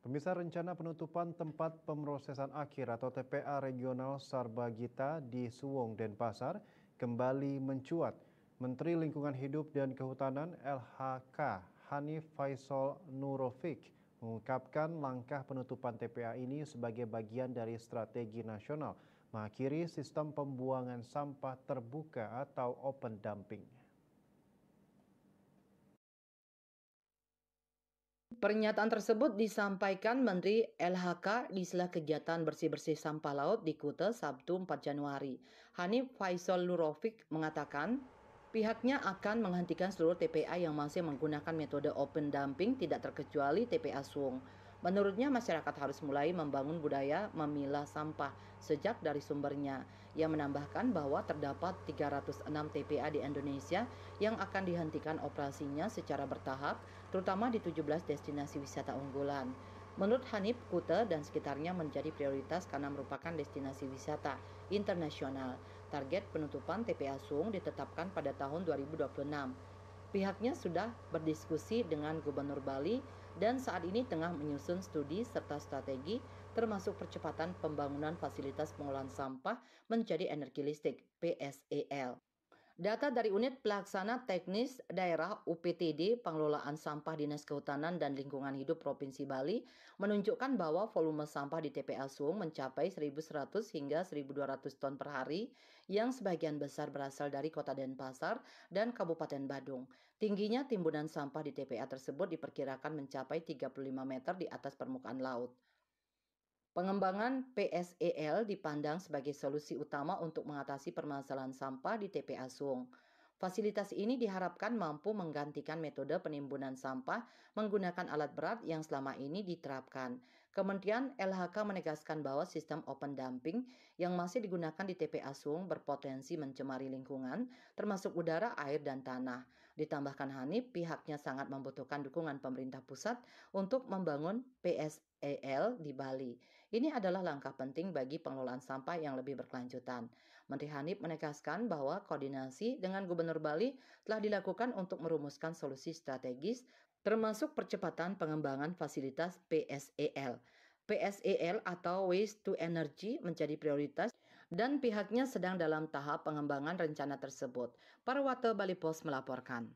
Pemirsa, rencana penutupan tempat pemrosesan akhir atau TPA regional Sarbagita di Suwong, Denpasar kembali mencuat. Menteri Lingkungan Hidup dan Kehutanan LHK Hanif Faisal Nurofik mengungkapkan langkah penutupan TPA ini sebagai bagian dari strategi nasional mengakhiri sistem pembuangan sampah terbuka atau open dumping. Pernyataan tersebut disampaikan Menteri LHK di sela kegiatan bersih-bersih sampah laut di Kuta Sabtu 4 Januari. Hanif Faisal Nurofik mengatakan pihaknya akan menghentikan seluruh TPA yang masih menggunakan metode open dumping tidak terkecuali TPA Suwong. Menurutnya masyarakat harus mulai membangun budaya memilah sampah sejak dari sumbernya. Ia menambahkan bahwa terdapat 306 TPA di Indonesia yang akan dihentikan operasinya secara bertahap, terutama di 17 destinasi wisata unggulan. Menurut Hanif, Kuta dan sekitarnya menjadi prioritas karena merupakan destinasi wisata internasional. Target penutupan TPA Suwong ditetapkan pada tahun 2026. Pihaknya sudah berdiskusi dengan Gubernur Bali dan saat ini tengah menyusun studi serta strategi termasuk percepatan pembangunan fasilitas pengolahan sampah menjadi energi listrik (PSEL). Data dari Unit Pelaksana Teknis Daerah UPTD Pengelolaan Sampah Dinas Kehutanan dan Lingkungan Hidup Provinsi Bali menunjukkan bahwa volume sampah di TPA Suwong mencapai 1.100 hingga 1.200 ton per hari yang sebagian besar berasal dari Kota Denpasar dan Kabupaten Badung. Tingginya timbunan sampah di TPA tersebut diperkirakan mencapai 35 meter di atas permukaan laut. Pengembangan PSEL dipandang sebagai solusi utama untuk mengatasi permasalahan sampah di TPA Suwong. Fasilitas ini diharapkan mampu menggantikan metode penimbunan sampah menggunakan alat berat yang selama ini diterapkan. Kementerian LHK menegaskan bahwa sistem open dumping yang masih digunakan di TPA Suwong berpotensi mencemari lingkungan, termasuk udara, air, dan tanah. Ditambahkan Hanif, pihaknya sangat membutuhkan dukungan pemerintah pusat untuk membangun PSEL di Bali. Ini adalah langkah penting bagi pengelolaan sampah yang lebih berkelanjutan. Menteri Hanif menegaskan bahwa koordinasi dengan Gubernur Bali telah dilakukan untuk merumuskan solusi strategis termasuk percepatan pengembangan fasilitas PSEL. PSEL atau Waste to Energy menjadi prioritas dan pihaknya sedang dalam tahap pengembangan rencana tersebut. Parwata Bali Pos melaporkan.